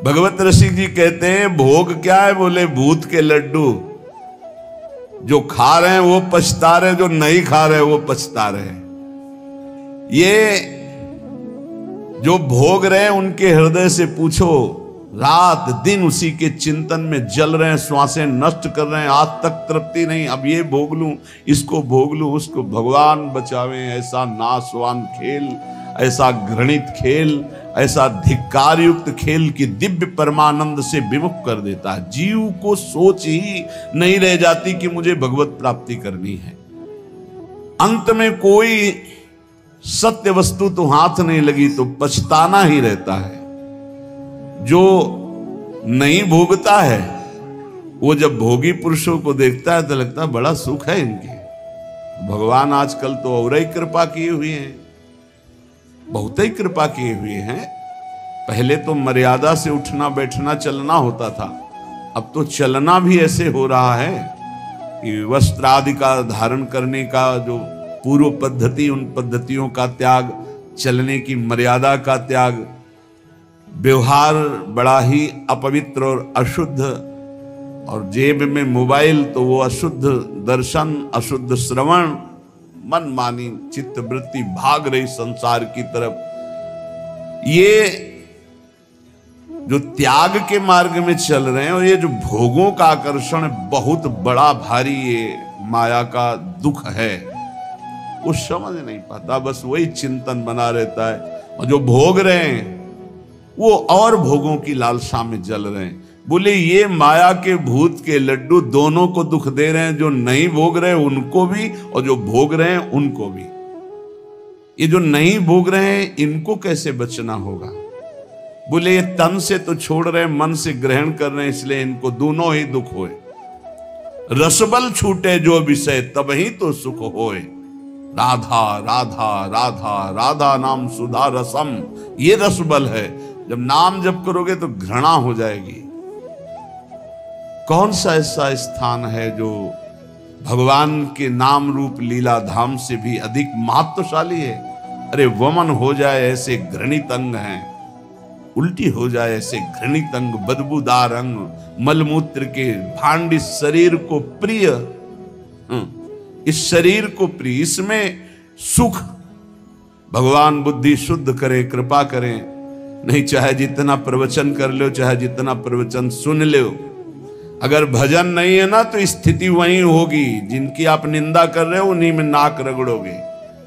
भगवत रसिक जी कहते हैं भोग क्या है? बोले भूत के लड्डू। जो खा रहे हैं वो पछता रहे, जो नहीं खा रहे वो पछता रहे। ये जो भोग रहे हैं उनके हृदय से पूछो, रात दिन उसी के चिंतन में जल रहे हैं, श्वासें नष्ट कर रहे हैं, आज तक तृप्ति नहीं, अब ये भोग लूं, इसको भोग लूं, उसको। भगवान बचावे ऐसा नाशवान खेल, ऐसा घृणित खेल, ऐसा धिक्कार युक्त खेल की दिव्य परमानंद से विमुख कर देता है। जीव को सोच ही नहीं रह जाती कि मुझे भगवत प्राप्ति करनी है। अंत में कोई सत्य वस्तु तो हाथ नहीं लगी तो पछताना ही रहता है। जो नहीं भोगता है वो जब भोगी पुरुषों को देखता है तो लगता है बड़ा सुख है इनके। भगवान आजकल तो और ही कृपा किए हुए हैं, बहुत ही कृपा किए हुए हैं। पहले तो मर्यादा से उठना बैठना चलना होता था, अब तो चलना भी ऐसे हो रहा है कि वस्त्र आदि का धारण करने का जो पूर्व पद्धति, उन पद्धतियों का त्याग, चलने की मर्यादा का त्याग, व्यवहार बड़ा ही अपवित्र और अशुद्ध, और जेब में मोबाइल तो वो अशुद्ध दर्शन, अशुद्ध श्रवण, मनमानी चित्त वृत्ति भाग रही संसार की तरफ। ये जो त्याग के मार्ग में चल रहे हैं और ये जो भोगों का आकर्षण बहुत बड़ा भारी ये माया का दुख है, वो समझ नहीं पाता, बस वही चिंतन बना रहता है। और जो भोग रहे हैं वो और भोगों की लालसा में जल रहे हैं। बोले ये माया के भूत के लड्डू दोनों को दुख दे रहे हैं, जो नहीं भोग रहे उनको भी और जो भोग रहे हैं उनको भी। ये जो नहीं भोग रहे हैं इनको कैसे बचना होगा? बोले ये तन से तो छोड़ रहे हैं, मन से ग्रहण कर रहे हैं, इसलिए इनको दोनों ही दुख होए। रसबल छूटे जो विषय तब ही तो सुख होए। राधा राधा राधा राधा नाम सुधा रसम, ये रसबल है। जब नाम जप करोगे तो घृणा हो जाएगी। कौन सा ऐसा स्थान है जो भगवान के नाम रूप लीला धाम से भी अधिक महत्वशाली है? अरे वमन हो जाए ऐसे घृणित अंग हैं, उल्टी हो जाए ऐसे घृणित अंग, बदबूदार अंग, मलमूत्र के भांड इस शरीर को प्रिय, इस शरीर को प्रिय, इसमें सुख। भगवान बुद्धि शुद्ध करे, कृपा करें। नहीं चाहे जितना प्रवचन कर लो, चाहे जितना प्रवचन सुन लो, अगर भजन नहीं है ना तो स्थिति वही होगी। जिनकी आप निंदा कर रहे हो उन्हीं में नाक रगड़ोगे।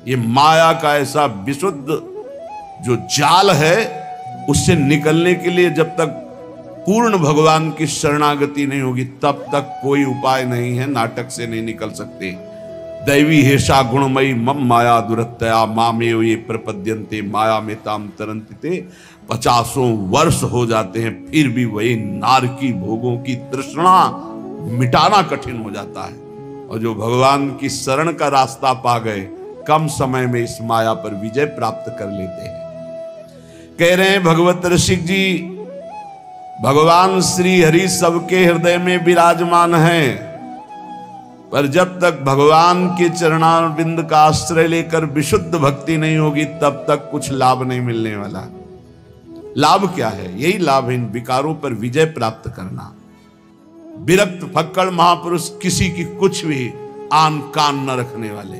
ये माया का ऐसा विशुद्ध जो जाल है, उससे निकलने के लिए जब तक पूर्ण भगवान की शरणागति नहीं होगी तब तक कोई उपाय नहीं है। नाटक से नहीं निकल सकते। दैवी हेषा गुणमयी मम माया दुरत्तया मामेव ये प्रपद्यन्ते माया में ताम तरन्ति। 50 वर्ष हो जाते हैं फिर भी वही नारकी भोगों की तृष्णा मिटाना कठिन हो जाता है। और जो भगवान की शरण का रास्ता पा गए, कम समय में इस माया पर विजय प्राप्त कर लेते हैं। कह रहे हैं भगवत रसिक जी, भगवान श्री हरि सबके हृदय में विराजमान हैं, पर जब तक भगवान के चरणारविंद का आश्रय लेकर विशुद्ध भक्ति नहीं होगी तब तक कुछ लाभ नहीं मिलने वाला। लाभ क्या है? यही लाभ है इन विकारों पर विजय प्राप्त करना। विरक्त फक्कड़ महापुरुष, किसी की कुछ भी आन कान न रखने वाले।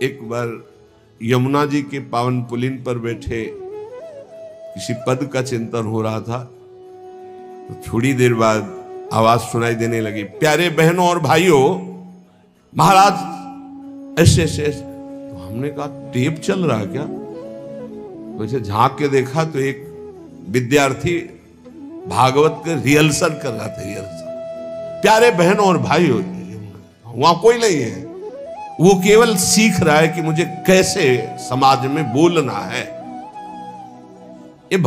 एक बार यमुना जी के पावन पुलिन पर बैठे किसी पद का चिंतन हो रहा था, तो थोड़ी देर बाद आवाज सुनाई देने लगी, प्यारे बहनों और भाइयों, महाराज ऐसे ऐसे। तो हमने कहा टेप चल रहा है क्या? वैसे झांक के देखा तो एक विद्यार्थी भागवत के रिहर्सल कर रहा था। रिहर्सल, प्यारे बहनों और भाइयों, वहां कोई नहीं है, वो केवल सीख रहा है कि मुझे कैसे समाज में बोलना है। ये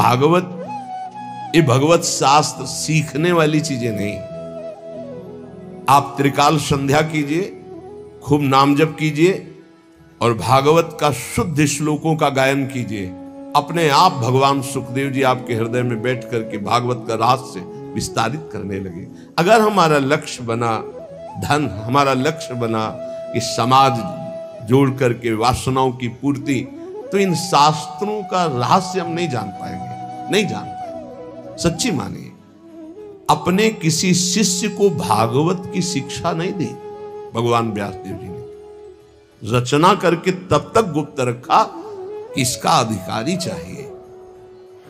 भगवत शास्त्र सीखने वाली चीजें नहीं। आप त्रिकाल संध्या कीजिए, खूब नाम जप कीजिए और भागवत का शुद्ध श्लोकों का गायन कीजिए। अपने आप भगवान सुखदेव जी आपके हृदय में बैठ करके भागवत का रहस्य विस्तारित करने लगे। अगर हमारा लक्ष्य बना धन, हमारा लक्ष्य बना कि समाज जोड़ करके वासनाओं की पूर्ति, तो इन शास्त्रों का रहस्य हम नहीं जान पाएंगे, नहीं जान पाएंगे। सच्ची मानिए। अपने किसी शिष्य को भागवत की शिक्षा नहीं दी भगवान व्यासदेव जी ने, रचना करके तब तक गुप्त रखा कि इसका अधिकारी चाहिए।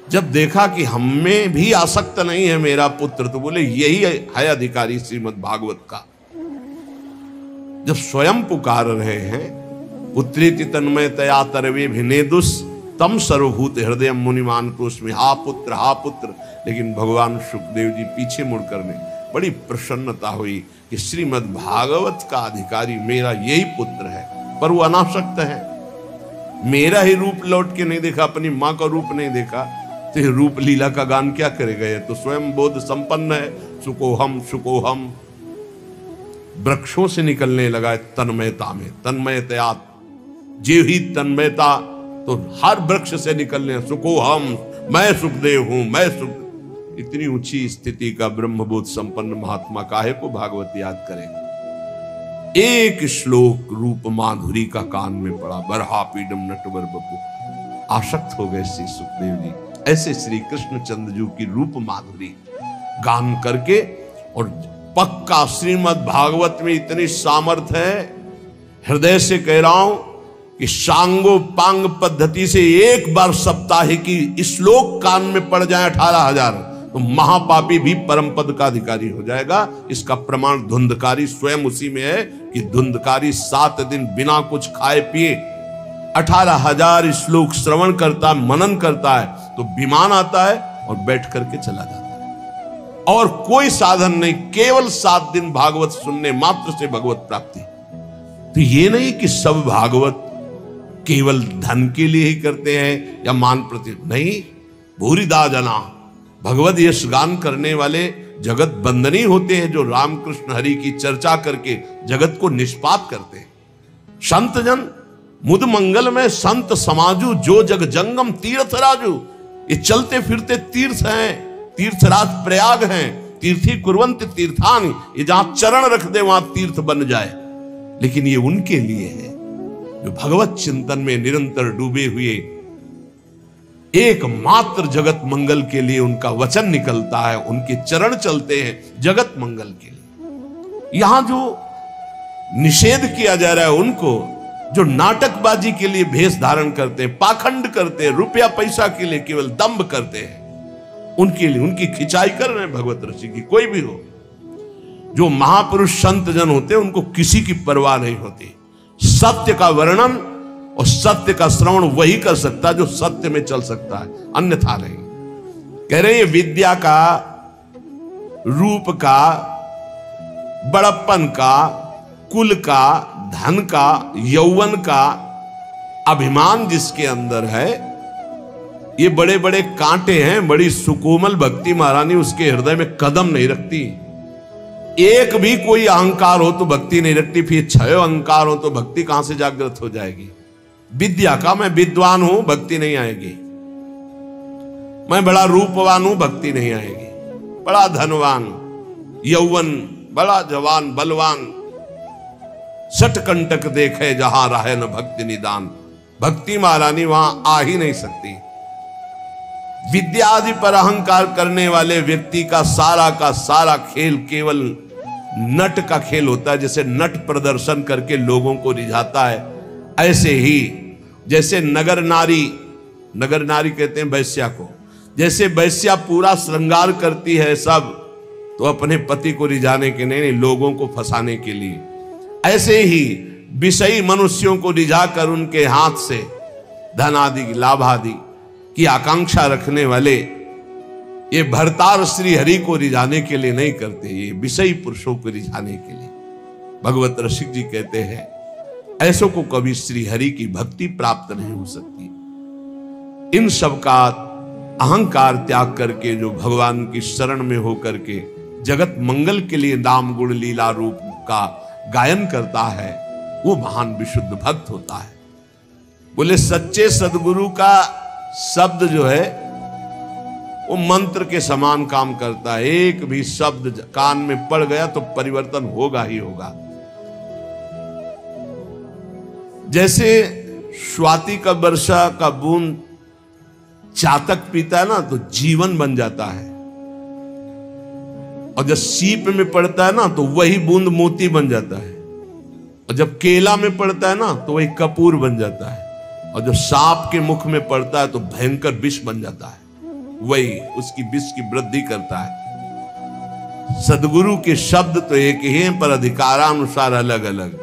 जब देखा कि हमें भी आसक्त नहीं है मेरा पुत्र, तो बोले यही है अधिकारी श्रीमद् भागवत का। जब स्वयं पुकार रहे हैं, पुत्रीति तन्मयतया तरवे भिनेदुस तम सर्वभूत हृदय मुनिमान क्रोस्मि, हा पुत्र, लेकिन भगवान सुखदेव जी पीछे मुड़कर ने बड़ी प्रसन्नता हुई कि श्रीमद् भागवत का अधिकारी मेरा यही पुत्र है। पर वो अनासक्त है, मेरा ही रूप लौट के नहीं देखा, अपनी मां का रूप नहीं देखा, तो ये रूप लीला का गान क्या करेगा? ये तो स्वयं बोध संपन्न है। सुकोहम वृक्षों से निकलने लगा है तन्मयता में, तन्मयतया जीव ही तन्मयता, तो हर वृक्ष से निकलने, सुकोहम मैं सुखदेव हूं, मैं सुख। इतनी ऊंची स्थिति का ब्रह्मबोध संपन्न महात्मा काहे को भागवत याद करेंगे? एक श्लोक रूप माधुरी का कान में पड़ा, बरहा पीडम नटवर बपु, आसक्त हो गए श्री सुखदेव जी। ऐसे श्री कृष्णचंद्र जी की रूप माधुरी गान करके, और पक्का श्रीमद् भागवत में इतनी सामर्थ्य है, हृदय से कह रहा हूं कि सांगो पांग पद्धति से एक बार सप्ताह की श्लोक कान में पड़ जाए 18,000, तो महापापी भी परम पद का अधिकारी हो जाएगा। इसका प्रमाण धुंधकारी स्वयं उसी में है कि धुंधकारी 7 दिन बिना कुछ खाए पिए 18,000 श्लोक श्रवण करता, मनन करता है, तो विमान आता है और बैठ करके चला जाता है, और कोई साधन नहीं, केवल 7 दिन भागवत सुनने मात्र से भगवत प्राप्ति। तो ये नहीं कि सब भागवत केवल धन के लिए ही करते हैं या मान प्रति, नहीं। भूरिदा जना भगवत यश गान करने वाले जगत बंदनी होते हैं, जो रामकृष्ण हरि की चर्चा करके जगत को निष्पात करते हैं। संत जन मुद मंगल में संत समाजू, जो जग जंगम तीर्थ राजू। ये चलते फिरते तीर्थ हैं, तीर्थराज प्रयाग हैं, तीर्थी कुर्वंत तीर्थानि, ये जहां चरण रख दे वहां तीर्थ बन जाए। लेकिन ये उनके लिए है जो भगवत चिंतन में निरंतर डूबे हुए, एकमात्र जगत मंगल के लिए उनका वचन निकलता है, उनके चरण चलते हैं जगत मंगल के लिए। यहां जो निषेध किया जा रहा है उनको, जो नाटकबाजी के लिए भेष धारण करते हैं, पाखंड करते हैं, रुपया पैसा के लिए केवल दंभ करते हैं, उनके लिए उनकी खिंचाई कर रहे हैं भगवत ऋषि की। कोई भी हो, जो महापुरुष संत जन होते हैं उनको किसी की परवाह नहीं होती। सत्य का वर्णन और सत्य का श्रवण वही कर सकता है जो सत्य में चल सकता है, अन्यथा नहीं। कह रहे हैं विद्या का, रूप का, बड़प्पन का, कुल का, धन का, यौवन का अभिमान जिसके अंदर है, ये बड़े बड़े कांटे हैं। बड़ी सुकोमल भक्ति महारानी उसके हृदय में कदम नहीं रखती। एक भी कोई अहंकार हो तो भक्ति नहीं रखती, फिर 6 अहंकार हो तो भक्ति कहां से जागृत हो जाएगी? विद्या का, मैं विद्वान हूं, भक्ति नहीं आएगी। मैं बड़ा रूपवान हूं, भक्ति नहीं आएगी। बड़ा धनवान, यौवन, बड़ा जवान, बलवान, सटकंटक देखे जहां रहे न भक्ति निदान, भक्ति महारानी वहां आ ही नहीं सकती। विद्या आदि पर अहंकार करने वाले व्यक्ति का सारा खेल केवल नट का खेल होता है। जैसे नट प्रदर्शन करके लोगों को रिझाता है, ऐसे ही जैसे नगर नारी कहते हैं वैश्या को, जैसे वैश्या पूरा श्रृंगार करती है सब, तो अपने पति को रिझाने के नहीं, लोगों को फंसाने के लिए, ऐसे ही विषयी मनुष्यों को रिझाकर उनके हाथ से धन आदि, लाभ आदि की आकांक्षा रखने वाले ये भरतार श्री हरि को रिझाने के लिए नहीं करते, ये विषयी पुरुषों को रिझाने के लिए। भगवत रसिक जी कहते हैं ऐसों को कभी श्री हरि की भक्ति प्राप्त नहीं हो सकती। इन सब का अहंकार त्याग करके जो भगवान की शरण में होकर के जगत मंगल के लिए नाम गुण लीला रूप का गायन करता है, वो महान विशुद्ध भक्त होता है। बोले सच्चे सदगुरु का शब्द जो है वो मंत्र के समान काम करता है। एक भी शब्द कान में पड़ गया तो परिवर्तन होगा ही होगा। जैसे स्वाति का, वर्षा का बूंद चातक पीता है ना, तो जीवन बन जाता है। और जब सीप में पड़ता है ना तो वही बूंद मोती बन जाता है, और जब केला में पड़ता है ना तो वही कपूर बन जाता है, और जब सांप के मुख में पड़ता है तो भयंकर विष बन जाता है, वही उसकी विष की वृद्धि करता है। सदगुरु के शब्द तो एक ही हैं पर अधिकारानुसार अलग अलग।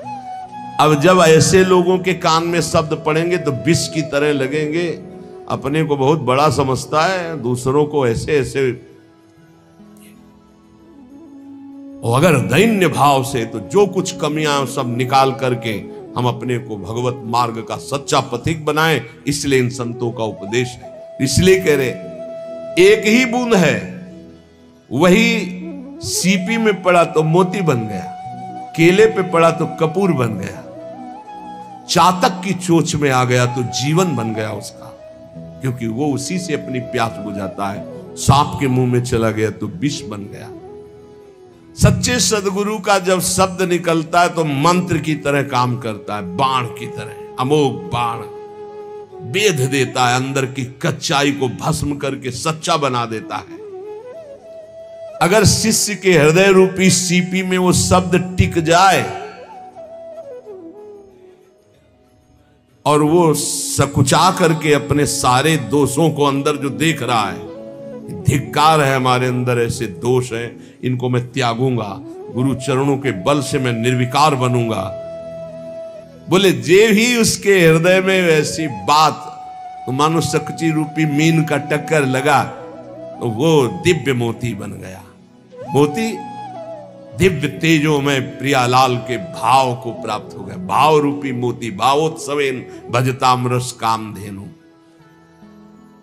अब जब ऐसे लोगों के कान में शब्द पड़ेंगे तो विष की तरह लगेंगे। अपने को बहुत बड़ा समझता है, दूसरों को ऐसे ऐसे। और अगर दैन्य भाव से तो जो कुछ कमियां सब निकाल करके हम अपने को भगवत मार्ग का सच्चा पथिक बनाएं, इसलिए इन संतों का उपदेश है। इसलिए कह रहे एक ही बूंद है, वही सीपी में पड़ा तो मोती बन गया, केले पे पड़ा तो कपूर बन गया, चातक की चोंच में आ गया तो जीवन बन गया उसका, क्योंकि वो उसी से अपनी प्यास बुझाता है। सांप के मुंह में चला गया तो विष बन गया। सच्चे सदगुरु का जब शब्द निकलता है तो मंत्र की तरह काम करता है, बाण की तरह, अमोघ बाण बेध देता है, अंदर की कच्चाई को भस्म करके सच्चा बना देता है। अगर शिष्य के हृदय रूपी सीपी में वो शब्द टिक जाए और वो सकुचा करके अपने सारे दोषों को अंदर जो देख रहा है, धिक्कार है हमारे अंदर ऐसे दोष हैं, इनको मैं त्यागूंगा, गुरु चरणों के बल से मैं निर्विकार बनूंगा। बोले जे ही उसके हृदय में वैसी बात तो मानो सकची रूपी मीन का टक्कर लगा तो वो दिव्य मोती बन गया। मोती दिव्य तेजो में प्रियालाल के भाव को प्राप्त हो गया। भाव रूपी मोती, भावोत्सवेन भजतामरस कामधेनु।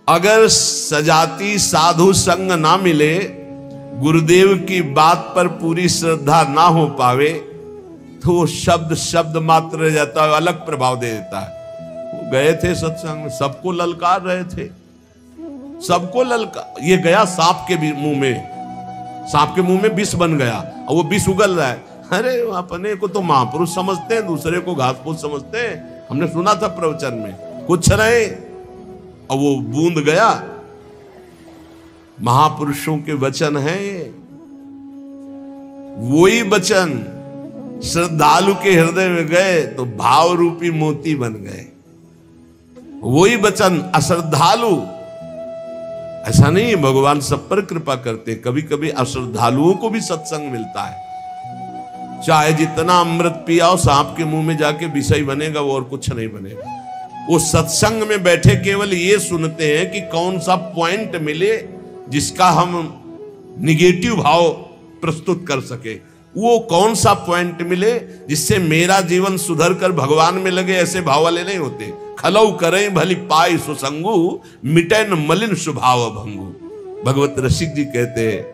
अगर सजाती साधु संग ना मिले, गुरुदेव की बात पर पूरी श्रद्धा ना हो पावे, तो वो शब्द शब्द मात्र रह जाता है, अलग प्रभाव दे देता है। वो गए थे सत्संग में, सबको ललकार रहे थे, सबको ललकार। ये गया सांप के मुंह में, सांप के मुंह में विष बन गया और वो विष उगल रहा है। अरे अपने को तो महापुरुष समझते हैं, दूसरे को घास फूस समझते हैं। हमने सुना था प्रवचन में, कुछ रहे और वो बूंद गया। महापुरुषों के वचन हैं, वही वचन श्रद्धालु के हृदय में गए तो भाव रूपी मोती बन गए। वही वचन अश्रद्धालु, ऐसा नहीं है, भगवान सब पर कृपा करते, कभी कभी अश्रद्धालुओं को भी सत्संग मिलता है। चाहे जितना अमृत पियाओ, सांप के मुंह में जाके विषय बनेगा वो, और कुछ नहीं बनेगा। वो सत्संग में बैठे केवल ये सुनते हैं कि कौन सा पॉइंट मिले जिसका हम निगेटिव भाव प्रस्तुत कर सके, वो कौन सा पॉइंट मिले जिससे मेरा जीवन सुधर कर भगवान में लगे। ऐसे भाव वाले नहीं होते। खलौ करें भली पाई सुसंगु, मिटे न मलिन स्वभाव भंगु। भगवत रसिक जी कहते हैं,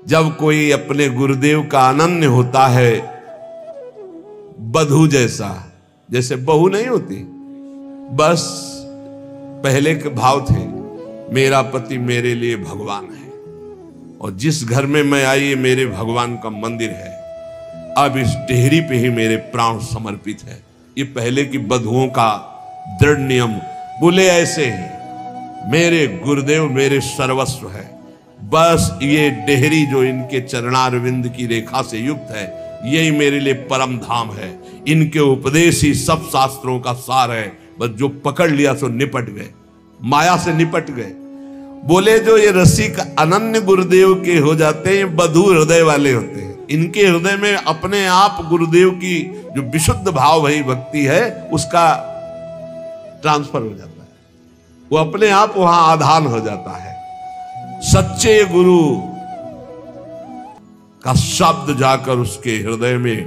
जब कोई अपने गुरुदेव का अनन्य होता है, बधू जैसा, जैसे बहू नहीं होती, बस पहले के भाव थे, मेरा पति मेरे लिए भगवान है और जिस घर में मैं आई ये मेरे भगवान का मंदिर है, अब इस डेहरी पे ही मेरे प्राण समर्पित है। ये पहले की बधुओं का दृढ़ नियम। बोले ऐसे हैं, मेरे गुरुदेव मेरे सर्वस्व है, बस ये डेहरी जो इनके चरणारविंद की रेखा से युक्त है, यही मेरे लिए परम धाम है। इनके उपदेश ही सब शास्त्रों का सार है, बस जो पकड़ लिया सो निपट गए, माया से निपट गए। बोले जो ये रसिक अनन्य गुरुदेव के हो जाते हैं, बधू हृदय वाले होते हैं। इनके हृदय में अपने आप गुरुदेव की जो विशुद्ध भाव भई भक्ति है उसका ट्रांसफर हो जाता है, वो अपने आप वहां आधान हो जाता है। सच्चे गुरु का शब्द जाकर उसके हृदय में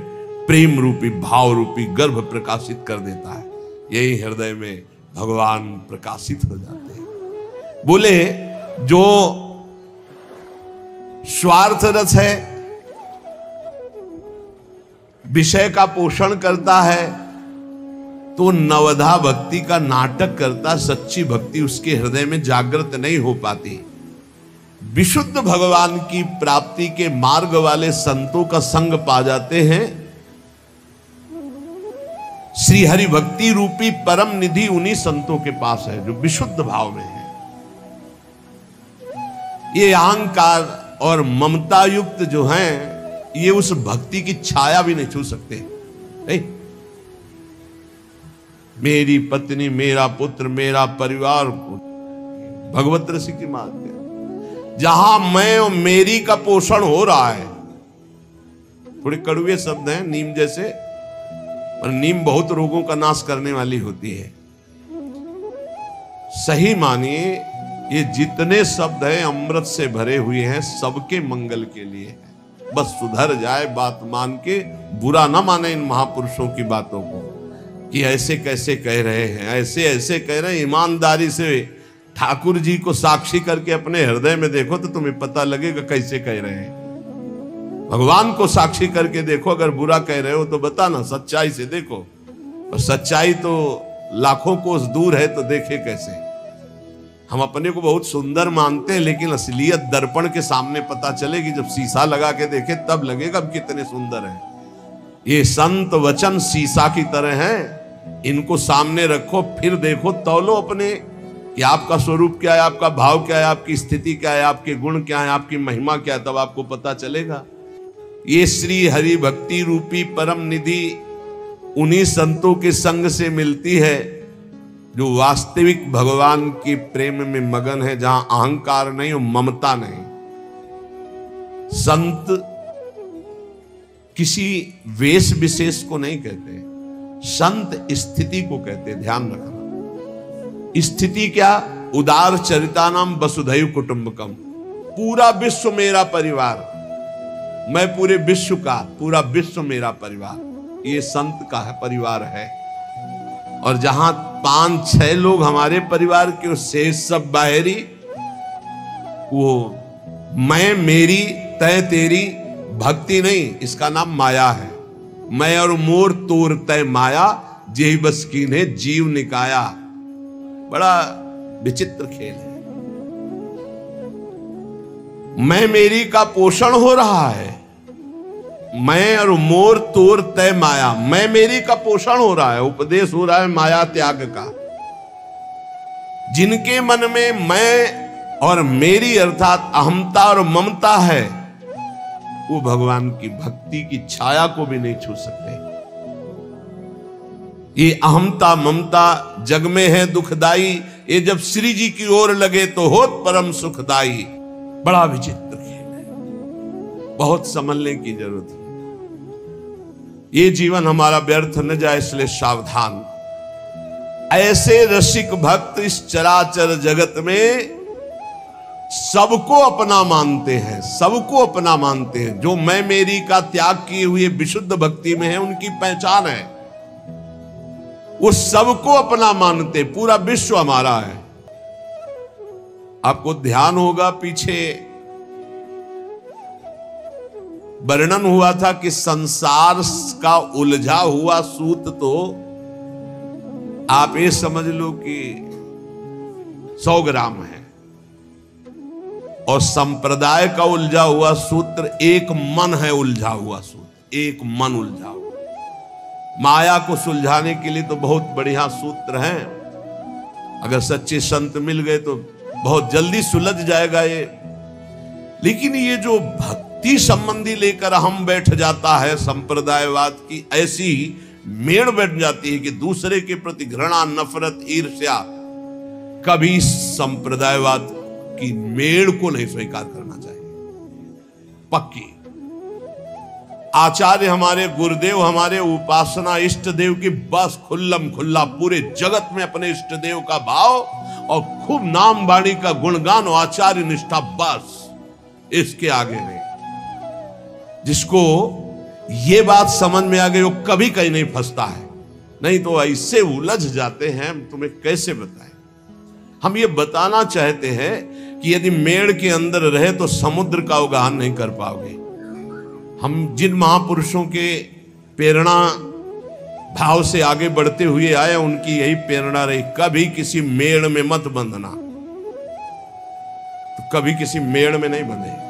प्रेम रूपी भाव रूपी गर्भ प्रकाशित कर देता है, यही हृदय में भगवान प्रकाशित हो जाते हैं। बोले जो स्वार्थ रस है, विषय का पोषण करता है, तो नवधा भक्ति का नाटक करता, सच्ची भक्ति उसके हृदय में जागृत नहीं हो पाती। विशुद्ध भगवान की प्राप्ति के मार्ग वाले संतों का संग पा जाते हैं। श्री हरि भक्ति रूपी परम निधि उन्हीं संतों के पास है जो विशुद्ध भाव में है। ये अहंकार और ममता युक्त जो हैं, ये उस भक्ति की छाया भी नहीं छू सकते। नहीं? मेरी पत्नी, मेरा पुत्र, मेरा परिवार, भगवत ऋषि की बात है। जहां मैं और मेरी का पोषण हो रहा है, थोड़े कड़वे शब्द हैं नीम जैसे, पर नीम बहुत रोगों का नाश करने वाली होती है। सही मानिए, ये जितने शब्द हैं अमृत से भरे हुए हैं, सबके मंगल के लिए है। बस सुधर जाए, बात मान के बुरा ना माने इन महापुरुषों की बातों को कि ऐसे कैसे कह रहे हैं, ऐसे ऐसे कह रहे हैं। ईमानदारी से ठाकुर जी को साक्षी करके अपने हृदय में देखो तो तुम्हें पता लगेगा कैसे कह रहे हैं। भगवान को साक्षी करके देखो, अगर बुरा कह रहे हो तो बताना, सच्चाई से देखो। और सच्चाई तो लाखों कोस दूर है, तो देखे कैसे। हम अपने को बहुत सुंदर मानते हैं, लेकिन असलियत दर्पण के सामने पता चलेगी। जब शीशा लगा के देखे तब लगेगा अब कितने सुंदर हैं। ये संत वचन शीशा की तरह हैं, इनको सामने रखो, फिर देखो, तौलो अपने कि आपका स्वरूप क्या है, आपका भाव क्या है, आपकी स्थिति क्या है, आपके गुण क्या है, आपकी महिमा क्या है, तब आपको पता चलेगा। ये श्री हरि भक्ति रूपी परम निधि उन्हीं संतों के संग से मिलती है जो वास्तविक भगवान के प्रेम में मगन है, जहां अहंकार नहीं और ममता नहीं। संत किसी वेश विशेष को नहीं कहते, संत स्थिति को कहते। ध्यान रखना, स्थिति क्या? उदार चरितानाम वसुधैव कुटुंबकम। पूरा विश्व मेरा परिवार, मैं पूरे विश्व का, पूरा विश्व मेरा परिवार, ये संत का है, परिवार है। और जहां 5-6 लोग हमारे परिवार के, शेष सब बाहरी, वो मैं, मेरी, तय, तेरी भक्ति नहीं, इसका नाम माया है। मैं और मोर तोर तय माया, जेहि बस कीन्हे जीव निकाया। बड़ा विचित्र खेल है। मैं मेरी का पोषण हो रहा है, मैं और मोर तोर तय माया। मैं मेरी का पोषण हो रहा है, उपदेश हो रहा है माया त्याग का। जिनके मन में मैं और मेरी अर्थात अहमता और ममता है, वो भगवान की भक्ति की छाया को भी नहीं छू सकते। ये अहमता ममता जग में है दुखदाई, ये जब श्री जी की ओर लगे तो होत परम सुखदाई। बड़ा विचित्र खेल है, बहुत समझने की जरूरत है। ये जीवन हमारा व्यर्थ न जाए, इसलिए सावधान। ऐसे रसिक भक्त इस चराचर जगत में सबको अपना मानते हैं, सबको अपना मानते हैं। जो मैं मेरी का त्याग किए हुए विशुद्ध भक्ति में है, उनकी पहचान है, वो सबको अपना मानते। पूरा विश्व हमारा है। आपको ध्यान होगा, पीछे वर्णन हुआ था कि संसार का उलझा हुआ सूत, तो आप ये समझ लो कि 100 ग्राम है, और संप्रदाय का उलझा हुआ सूत्र एक मन है। उलझा हुआ सूत्र एक मन उलझा हुआ। माया को सुलझाने के लिए तो बहुत बढ़िया सूत्र हैं, अगर सच्चे संत मिल गए तो बहुत जल्दी सुलझ जाएगा ये। लेकिन ये जो भक्ति संबंधी लेकर हम बैठ जाता है संप्रदायवाद की, ऐसी मेड़ बैठ जाती है कि दूसरे के प्रति घृणा, नफरत, ईर्ष्या, कभी संप्रदायवाद की मेड़ को नहीं स्वीकार करना चाहिए। पक्की आचार्य हमारे, गुरुदेव हमारे, उपासना इष्ट देव की बस खुल्लम खुल्ला पूरे जगत में अपने इष्ट देव का भाव और खूब नाम वाणी का गुणगान और आचार्य निष्ठा, बस इसके आगे नहीं। जिसको ये बात समझ में आ गई वो कभी कहीं नहीं फंसता है, नहीं तो ऐसे उलझ जाते हैं, तुम्हें कैसे बताएं। हम ये बताना चाहते हैं कि यदि मेड़ के अंदर रहे तो समुद्र का अवगाहन नहीं कर पाओगे। हम जिन महापुरुषों के प्रेरणा भाव से आगे बढ़ते हुए आए, उनकी यही प्रेरणा रही, कभी किसी मेड़ में मत बंधना। तो कभी किसी मेड़ में नहीं बंधे।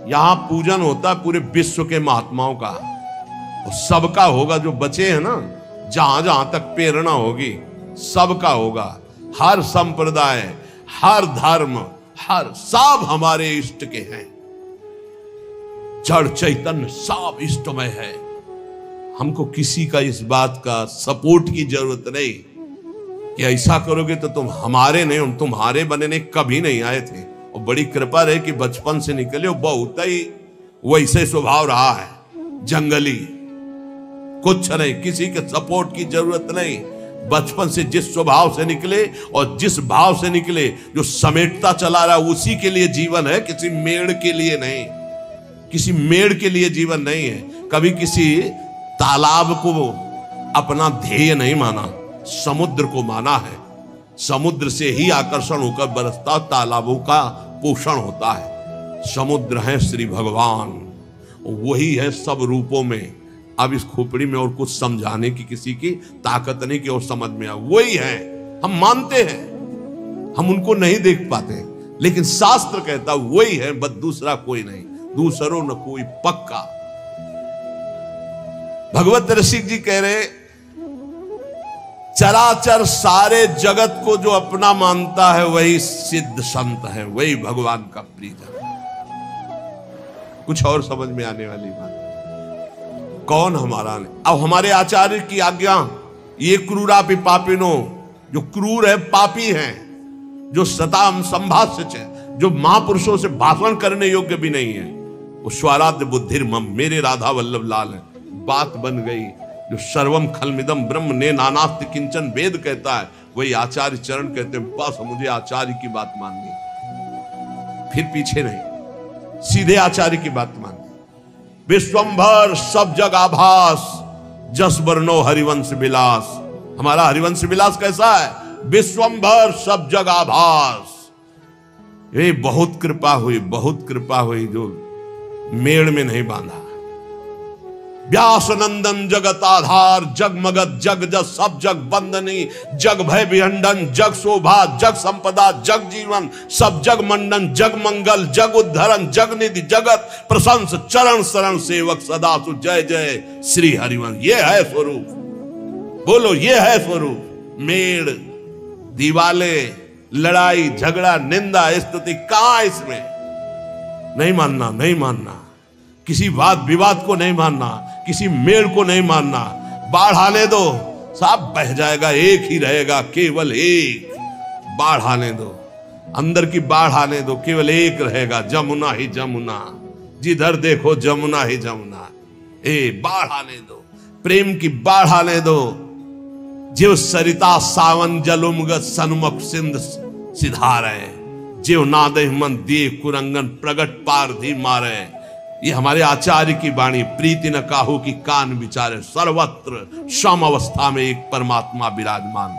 यहां पूजन होता पूरे विश्व के महात्माओं का, और सबका होगा, जो बचे हैं ना, जहां जहां तक प्रेरणा होगी सबका होगा। हर संप्रदाय, हर धर्म, हर सब हमारे इष्ट के हैं। जड़ चैतन्य सब इष्टमय है। हमको किसी का इस बात का सपोर्ट की जरूरत नहीं कि ऐसा करोगे तो तुम हमारे नहीं, हम तुम्हारे बनने कभी नहीं आए थे। और बड़ी कृपा रहे कि बचपन से निकले हो, बहुत ही वैसे स्वभाव रहा है, जंगली, कुछ नहीं, किसी के सपोर्ट की जरूरत नहीं। बचपन से जिस स्वभाव से निकले और जिस भाव से निकले, जो समेटता चला रहा उसी के लिए जीवन है, किसी मेड़ के लिए नहीं। किसी मेड़ के लिए जीवन नहीं है। कभी किसी तालाब को अपना ध्येय नहीं माना, समुद्र को माना है। समुद्र से ही आकर्षण होकर बरसता, तालाबों का पोषण होता है। समुद्र है श्री भगवान, वही है सब रूपों में। अब इस खोपड़ी में और कुछ समझाने की किसी की ताकत नहीं कि और समझ में आ, वही है। हम मानते हैं, हम उनको नहीं देख पाते, लेकिन शास्त्र कहता वही है, बस दूसरा कोई नहीं, दूसरो न कोई पक्का। भगवत रसिक जी कह रहे, चराचर सारे जगत को जो अपना मानता है वही सिद्ध संत है, वही भगवान का प्रियजन। कुछ और समझ में आने वाली बात, कौन हमारा नहीं। अब हमारे आचार्य की आज्ञा, ये क्रूरापि पापिनो, जो क्रूर है, पापी हैं, जो सताम संभाष्य, जो महापुरुषों से भाषण करने योग्य भी नहीं है, वो स्वराध्य बुद्धिर्मम, मेरे राधा वल्लभ लाल है। बात बन गई। जो सर्वम खलमिदम ब्रह्म ने नानास्ति किंचन वेद कहता है, वही आचार्य चरण कहते हैं, बस मुझे आचार्य की बात माननी, फिर पीछे नहीं, सीधे आचार्य की बात माननी। विश्वंभर सब जग आभास, जस वर्णो हरिवंश विलास। हमारा हरिवंश विलास कैसा है? विश्वंभर सब जग आभास। ये बहुत कृपा हुई, बहुत कृपा हुई, जो मेड़ में नहीं बांधा। व्यास नंदन जगत आधार, जगमगत जग जस सब जग बंदनी, जग भय विहंडन, जग शोभा, जग संपदा, जग जीवन, सब जग मंडन, जग मंगल, जग उद्धरण, जग निधि, जगत प्रशंस, चरण शरण सेवक सदा सु, जय जय श्री हरिवंश। ये है स्वरूप, बोलो ये है स्वरूप। मेड़, दीवाले, लड़ाई झगड़ा, निंदा स्तुति कहां इसमें? नहीं मानना, नहीं मानना, किसी वाद विवाद को नहीं मानना, किसी मेड़ को नहीं मानना। बाढ़ आने दो, सब बह जाएगा, एक ही रहेगा, केवल एक। बाढ़ आने दो, अंदर की बाढ़ आने दो, केवल एक रहेगा, जमुना ही जमुना, जिधर देखो जमुना ही जमुना। बाढ़ आने दो, प्रेम की बाढ़ आने दो। जीव सरिता सावन जलुमगत सन्मुख सिंध सिधारे, जीव नादे मन दिए कुरंगन प्रगट पार धी मारे। ये हमारे आचार्य की वाणी, प्रीति न काहू की कान विचारे, सर्वत्र सम अवस्था में एक परमात्मा विराजमान।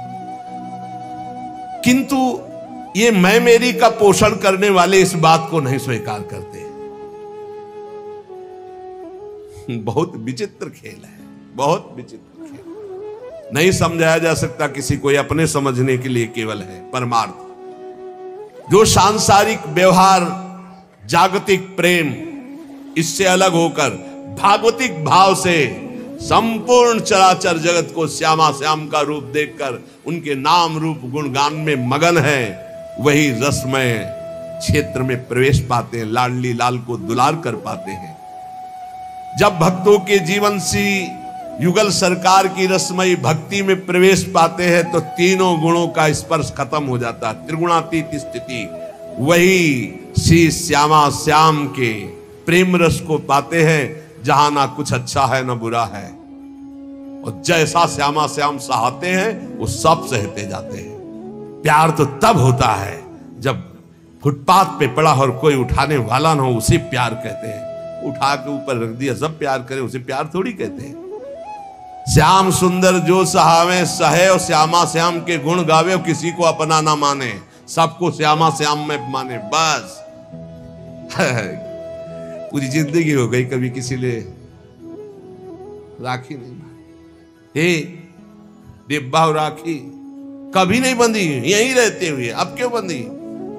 किंतु ये मैं मेरी का पोषण करने वाले इस बात को नहीं स्वीकार करते। बहुत विचित्र खेल है, बहुत विचित्र खेल। नहीं समझाया जा सकता किसी को, अपने समझने के लिए केवल है परमार्थ। जो सांसारिक व्यवहार, जागतिक प्रेम, इससे अलग होकर भागवतिक भाव से संपूर्ण चराचर जगत को श्यामा श्याम का रूप देखकर उनके नाम रूप गुणगान में मगन है, वही रसमय क्षेत्र में प्रवेश पाते हैं, लाडली लाल को दुलार कर पाते हैं। जब भक्तों के जीवन सी युगल सरकार की रसमयी भक्ति में प्रवेश पाते हैं तो तीनों गुणों का स्पर्श खत्म हो जाता है, त्रिगुणातीत स्थिति। वही श्री श्यामा श्याम के प्रेम रस को पाते हैं, जहां ना कुछ अच्छा है ना बुरा है, और जैसा श्यामा श्याम सहाते हैं वो सब सहते जाते हैं। प्यार तो तब होता है जब फुटपाथ पे पड़ा और कोई उठाने वाला ना हो, उसे प्यार कहते हैं। उठा के ऊपर रख दिया, सब प्यार करें, उसे प्यार थोड़ी कहते हैं। श्याम सुंदर जो सहावे सहे, और श्यामा श्याम के गुण गावे, और किसी को अपना ना माने, सबको श्यामा श्याम में माने, बस। पूरी जिंदगी हो गई, कभी किसी ने राखी नहीं बांधी। डिब्बा और राखी कभी नहीं बंधी, यहीं रहते हुए अब क्यों बंधी?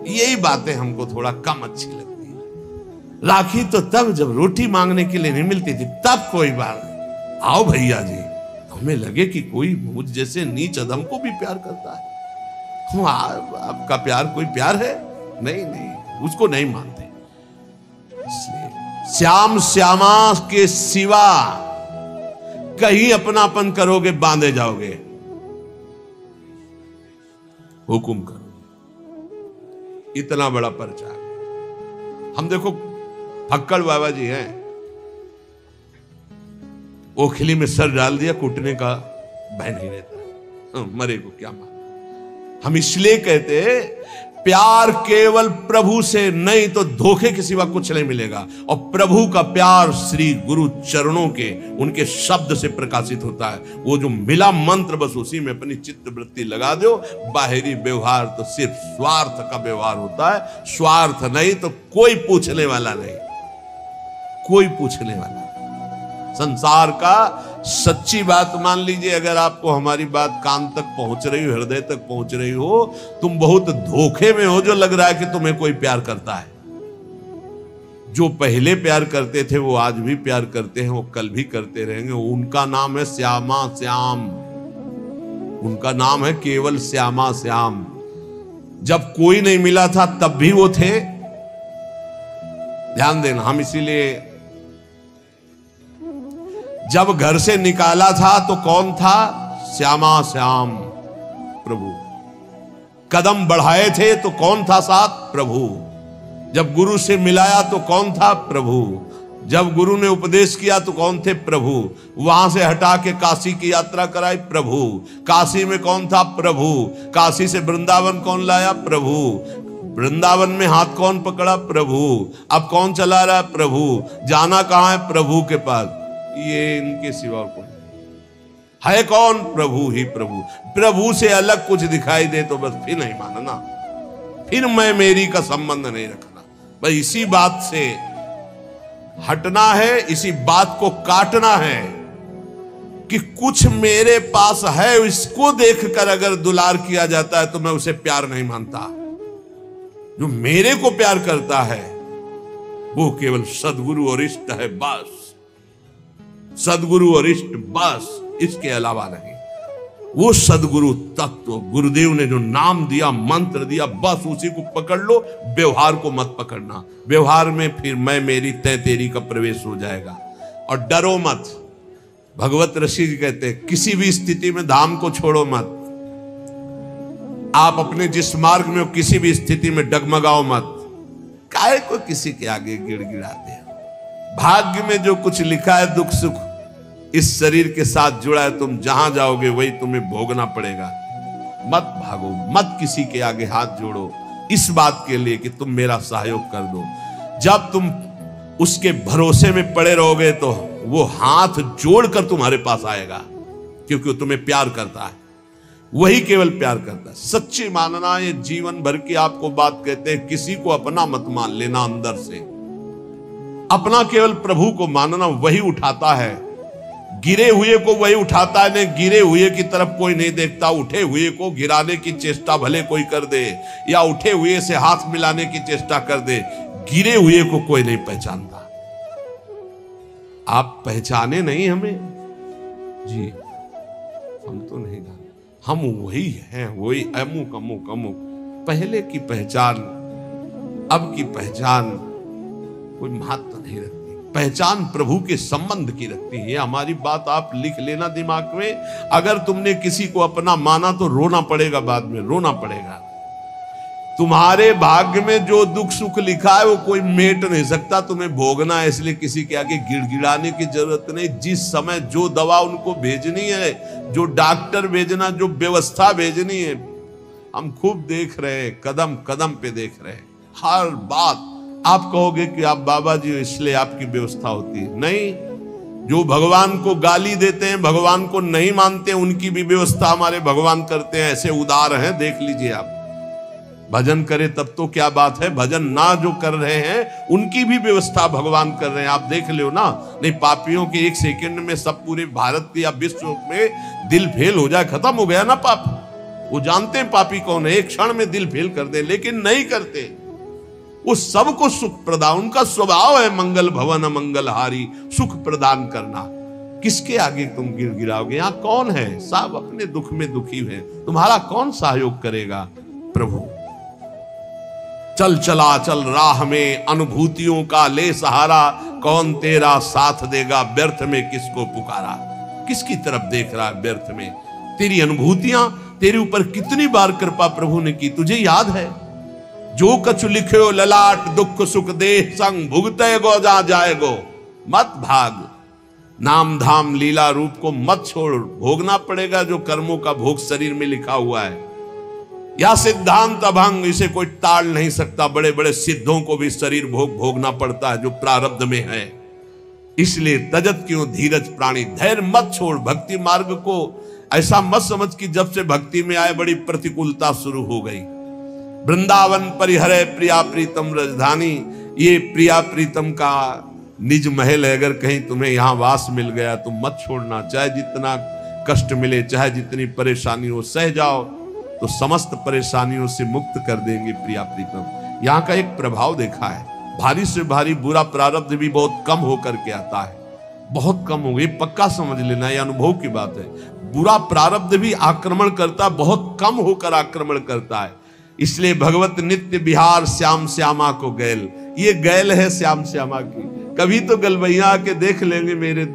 यही बातें हमको थोड़ा कम अच्छी लगती है। राखी तो तब जब रोटी मांगने के लिए नहीं मिलती थी, तब कोई बात नहीं, आओ भैया जी। हमें लगे कि कोई मुझ जैसे नीच अधम को भी प्यार करता है। आपका प्यार कोई प्यार है? नहीं नहीं, उसको नहीं मानते। इसलिए श्याम श्यामा के सिवा कहीं अपनापन करोगे बांधे जाओगे। हुकुम करो, इतना बड़ा प्रचार। हम देखो फक्कड़ बाबा जी हैं, ओखली में सर डाल दिया, कूटने का भय नहीं रहता, मरे को क्या मान। हम इसलिए कहते प्यार केवल प्रभु से नहीं तो धोखे के सिवा कुछ नहीं मिलेगा। और प्रभु का प्यार श्री गुरु चरणों के उनके शब्द से प्रकाशित होता है। वो जो मिला मंत्र बस उसी में अपनी चित्त वृत्ति लगा दो। बाहरी व्यवहार तो सिर्फ स्वार्थ का व्यवहार होता है, स्वार्थ नहीं तो कोई पूछने वाला नहीं, कोई पूछने वाला नहीं। संसार का सच्ची बात मान लीजिए, अगर आपको हमारी बात कान तक पहुंच रही हो, हृदय तक पहुंच रही हो, तुम बहुत धोखे में हो जो लग रहा है कि तुम्हें कोई प्यार करता है। जो पहले प्यार करते थे वो आज भी प्यार करते हैं, वो कल भी करते रहेंगे। उनका नाम है श्यामा श्याम, उनका नाम है केवल श्यामा श्याम। जब कोई नहीं मिला था तब भी वो थे। ध्यान देना, हम इसीलिए जब घर से निकाला था तो कौन था? श्यामा श्याम प्रभु। कदम बढ़ाए थे तो कौन था साथ? प्रभु। जब गुरु से मिलाया तो कौन था? प्रभु। जब गुरु ने उपदेश किया तो कौन थे? प्रभु। वहां से हटा के काशी की यात्रा कराई? प्रभु। काशी में कौन था? प्रभु। काशी से वृंदावन कौन लाया? प्रभु। वृंदावन में हाथ कौन पकड़ा? प्रभु। अब कौन चला रहा? प्रभु। जाना कहां है? प्रभु के पास। ये इनके सिवा कोई है कौन? प्रभु ही प्रभु। प्रभु से अलग कुछ दिखाई दे तो बस फिर नहीं मानना, फिर मैं मेरी का संबंध नहीं रखना। बस इसी बात से हटना है, इसी बात को काटना है कि कुछ मेरे पास है, इसको देखकर अगर दुलार किया जाता है तो मैं उसे प्यार नहीं मानता। जो मेरे को प्यार करता है वो केवल सदगुरु और इष्ट है, बस। सदगुरु और इष्ट, बस, इसके अलावा नहीं। वो सदगुरु तत्व, गुरुदेव ने जो नाम दिया, मंत्र दिया, बस उसी को पकड़ लो। व्यवहार को मत पकड़ना। व्यवहार में फिर मैं मेरी तय तेरी का प्रवेश हो जाएगा। और डरो मत। भगवत ऋषि जी कहते हैं किसी भी स्थिति में धाम को छोड़ो मत। आप अपने जिस मार्ग में हो किसी भी स्थिति में डगमगाओ मत। काहे को किसी के आगे गिड़गिड़ाते हैं। भाग्य में जो कुछ लिखा है, दुख सुख इस शरीर के साथ जुड़ा है, तुम जहां जाओगे वही तुम्हें भोगना पड़ेगा। मत भागो, मत किसी के आगे हाथ जोड़ो इस बात के लिए कि तुम मेरा सहयोग कर दो। जब तुम उसके भरोसे में पड़े रहोगे तो वो हाथ जोड़कर तुम्हारे पास आएगा, क्योंकि वो तुम्हें प्यार करता है। वही केवल प्यार करता है। सच्ची मानना, ये जीवन भर की आपको बात कहते हैं, किसी को अपना मत मान लेना। अंदर से अपना केवल प्रभु को मानना। वही उठाता है, गिरे हुए को वही उठाता है। नहीं, गिरे हुए की तरफ कोई नहीं देखता। उठे हुए को गिराने की चेष्टा भले कोई कर दे, या उठे हुए से हाथ मिलाने की चेष्टा कर दे, गिरे हुए को कोई नहीं पहचानता। आप पहचाने नहीं हमें जी, हम तो नहीं जानते। हम वही हैं, वही अमुक अमुक अमुक। पहले की पहचान अब की पहचान कोई महत्व नहीं रखती। पहचान प्रभु के संबंध की रखती है। हमारी बात आप लिख लेना दिमाग में। अगर तुमने किसी को अपना माना तो रोना पड़ेगा, बाद में रोना पड़ेगा। तुम्हारे भाग्य में जो दुख सुख लिखा है वो कोई मेट नहीं सकता, तुम्हें भोगना है। इसलिए किसी के आगे गिड़गिड़ाने की जरूरत नहीं। जिस समय जो दवा उनको भेजनी है, जो डॉक्टर भेजना, जो व्यवस्था भेजनी है, हम खूब देख रहे हैं, कदम कदम पे देख रहे हैं। हर बात आप कहोगे कि आप बाबा जी इसलिए आपकी व्यवस्था होती है। नहीं, जो भगवान को गाली देते हैं, भगवान को नहीं मानते हैं, उनकी भी व्यवस्था हमारे भगवान करते हैं। ऐसे उदार हैं, देख लीजिए आप। भजन करे तब तो क्या बात है, भजन ना जो कर रहे हैं उनकी भी व्यवस्था भगवान कर रहे हैं। आप देख लो ना। नहीं, पापियों के एक सेकंड में सब पूरे भारत या विश्व में दिल फेल हो जाए, खत्म हो गया ना पाप। वो जानते हैं पापी कौन है, एक क्षण में दिल फेल कर दे, लेकिन नहीं करते। वो सबको सुख प्रदान, उनका स्वभाव है मंगल भवन मंगलहारी, सुख प्रदान करना। किसके आगे तुम गिड़गिड़ाओगे? यहाँ कौन है? सब अपने दुख में दुखी है। तुम्हारा कौन सहयोग करेगा? प्रभु। चल चला चल राह में अनुभूतियों का ले सहारा, कौन तेरा साथ देगा व्यर्थ में किसको पुकारा। किसकी तरफ देख रहा है व्यर्थ में? तेरी अनुभूतियां, तेरे ऊपर कितनी बार कृपा प्रभु ने की, तुझे याद है? जो कछु लिखे ललाट दुख सुख देह संग भुगते गो जा जाएगो, मत भाग। नाम धाम लीला रूप को मत छोड़, भोगना पड़ेगा जो कर्मों का भोग शरीर में लिखा हुआ है। या सिद्धांत अभंग, इसे कोई टाल नहीं सकता। बड़े बड़े सिद्धों को भी शरीर भोग भोगना पड़ता है जो प्रारब्ध में है। इसलिए तजत क्यों धीरज प्राणी, धैर्य मत छोड़। भक्ति मार्ग को ऐसा मत समझ कि जब से भक्ति में आए बड़ी प्रतिकूलता शुरू हो गई। वृंदावन परिहरे प्रिया प्रीतम राजधानी, ये प्रिया प्रीतम का निज महल है। अगर कहीं तुम्हें यहां वास मिल गया तो मत छोड़ना। चाहे जितना कष्ट मिले, चाहे जितनी परेशानी हो, सह जाओ तो समस्त परेशानियों से मुक्त कर देंगे प्रिया प्रीतम। यहां का एक प्रभाव देखा है, भारी से भारी बुरा प्रारब्ध भी बहुत कम होकर के आता है, बहुत कम हो गई। पक्का समझ लेना, यह अनुभव की बात है। बुरा प्रारब्ध भी आक्रमण करता, बहुत कम होकर आक्रमण करता है। इसलिए भगवत नित्य बिहार श्याम श्यामा को गैल, ये गैल है श्याम श्यामा की। कभी तो गलबैया आके देख लेंगे, मेरे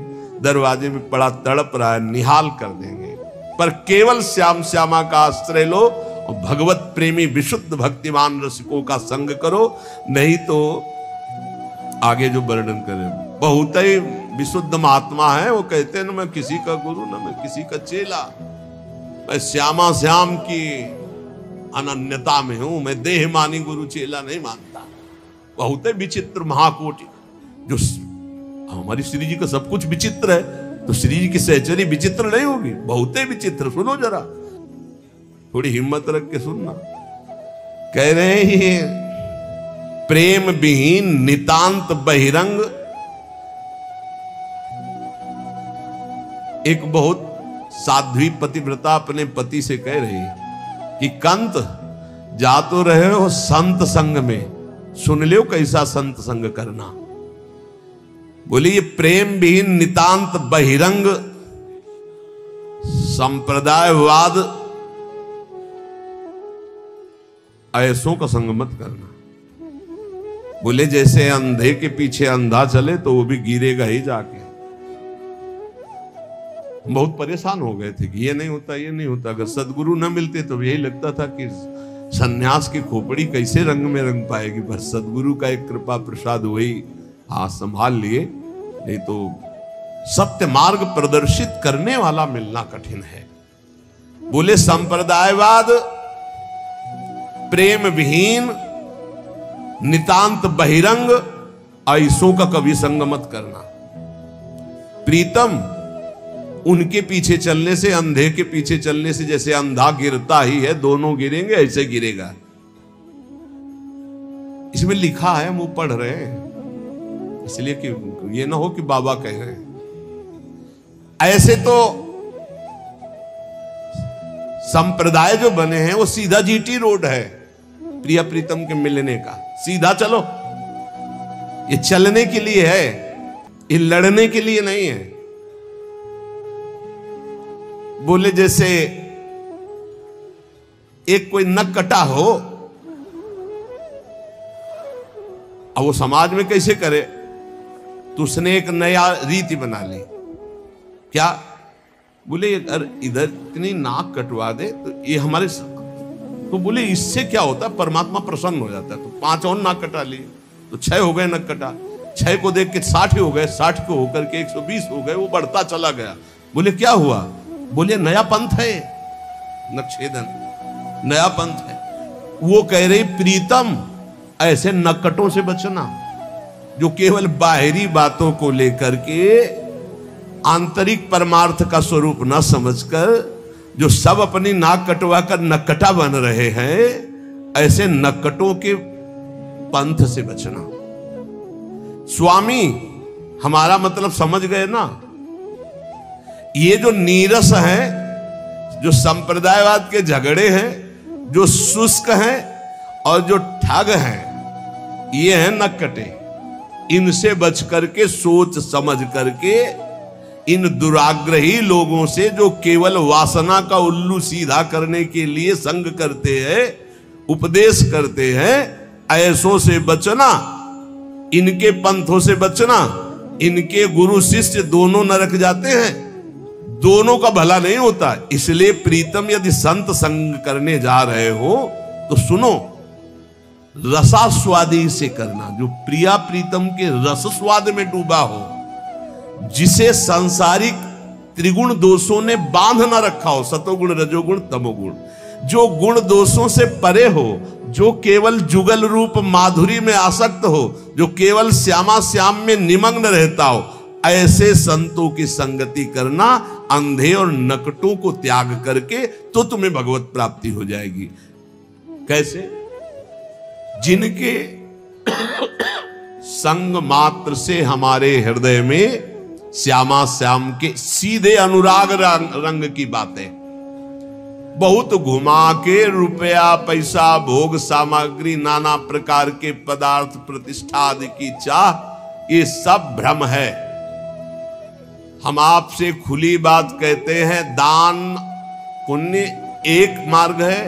दरवाजे में पड़ा तड़प रहा है, निहाल कर देंगे। पर केवल श्याम श्यामा का आश्रय लो और भगवत प्रेमी विशुद्ध भक्तिमान रसिकों का संग करो। नहीं तो आगे जो वर्णन करें, बहुत ही विशुद्ध महात्मा है, वो कहते हैं ना मैं किसी का गुरु ना मैं किसी का चेला, मैं श्यामा श्याम की अनन्यता में हूं, मैं देह मानी गुरु चेला नहीं मानता। बहुत ही विचित्र महाकोटि। जो हमारी श्री जी का सब कुछ विचित्र है, तो श्री जी की सहचरी विचित्र नहीं होगी? बहुत ही विचित्र। सुनो जरा, थोड़ी हिम्मत रख के सुनना। कह रहे हैं प्रेम विहीन नितांत बहिरंग। एक बहुत साध्वी पतिव्रता अपने पति से कह रही है कि कंत जा तो रहे हो संत संग में, सुन लो कैसा संत संग करना। बोली ये प्रेम विहीन नितांत बहिरंग संप्रदायवाद ऐसों का संग मत करना। बोले जैसे अंधे के पीछे अंधा चले तो वो भी गिरेगा ही जाके। बहुत परेशान हो गए थे कि ये नहीं होता, ये नहीं होता। अगर सदगुरु न मिलते तो यही लगता था कि सन्यास की खोपड़ी कैसे रंग में रंग पाएगी। बस सदगुरु का एक कृपा प्रसाद वही हाथ संभाल लिए, नहीं तो सत्य मार्ग प्रदर्शित करने वाला मिलना कठिन है। बोले संप्रदायवाद प्रेम विहीन नितांत बहिरंग ऐसों का कभी संग मत करना। प्रीतम उनके पीछे चलने से, अंधे के पीछे चलने से जैसे अंधा गिरता ही है, दोनों गिरेंगे ऐसे गिरेगा। इसमें लिखा है, हम वो पढ़ रहे हैं, इसलिए कि ये ना हो कि बाबा कह रहे हैं। ऐसे तो संप्रदाय जो बने हैं वो सीधा जीटी रोड है प्रिया प्रीतम के मिलने का। सीधा चलो, ये चलने के लिए है, ये लड़ने के लिए नहीं है। बोले जैसे एक कोई नक कटा हो, अब वो समाज में कैसे करे, तो उसने एक नया रीति बना ली। क्या? बोले अगर इधर इतनी नाक कटवा दे तो ये हमारे, तो बोले इससे क्या होता है, परमात्मा प्रसन्न हो जाता है। तो 5 और नाक कटा लिए तो 6 हो गए नक कटा। 6 को देख के 60 हो गए, 60 को होकर के 120 हो गए, वो बढ़ता चला गया। बोले क्या हुआ? बोले नया पंथ है, नक्षेदन नया पंथ है। वो कह रही प्रीतम ऐसे नक्कटों से बचना जो केवल बाहरी बातों को लेकर के आंतरिक परमार्थ का स्वरूप न समझकर जो सब अपनी नाक कटवा कर नक्कटा बन रहे हैं, ऐसे नक्कटों के पंथ से बचना। स्वामी हमारा मतलब समझ गए ना। ये जो नीरस है, जो संप्रदायवाद के झगड़े हैं, जो शुष्क हैं और जो ठग हैं, ये हैं नक्कटे। इनसे बच करके, सोच समझ करके, इन दुराग्रही लोगों से जो केवल वासना का उल्लू सीधा करने के लिए संग करते हैं, उपदेश करते हैं, ऐसों से बचना, इनके पंथों से बचना। इनके गुरु शिष्य दोनों नरक जाते हैं, दोनों का भला नहीं होता। इसलिए प्रीतम, यदि संत संग करने जा रहे हो तो सुनो, रसास्वादी से करना। जो प्रिया प्रीतम के रस स्वाद में डूबा हो, जिसे सांसारिक त्रिगुण दोषों ने बांध ना रखा हो, सतोगुण रजोगुण तमोगुण, जो गुण दोषों से परे हो, जो केवल जुगल रूप माधुरी में आसक्त हो, जो केवल श्यामा श्याम में निमग्न रहता हो, ऐसे संतों की संगति करना, अंधे और नकटों को त्याग करके, तो तुम्हें भगवत प्राप्ति हो जाएगी। कैसे? जिनके संग मात्र से हमारे हृदय में श्यामा श्याम के सीधे अनुराग रंग की बातें, बहुत घुमा के रुपया पैसा भोग सामग्री नाना प्रकार के पदार्थ प्रतिष्ठा आदि की चाह, ये सब भ्रम है। हम आपसे खुली बात कहते हैं, दान पुण्य एक मार्ग है,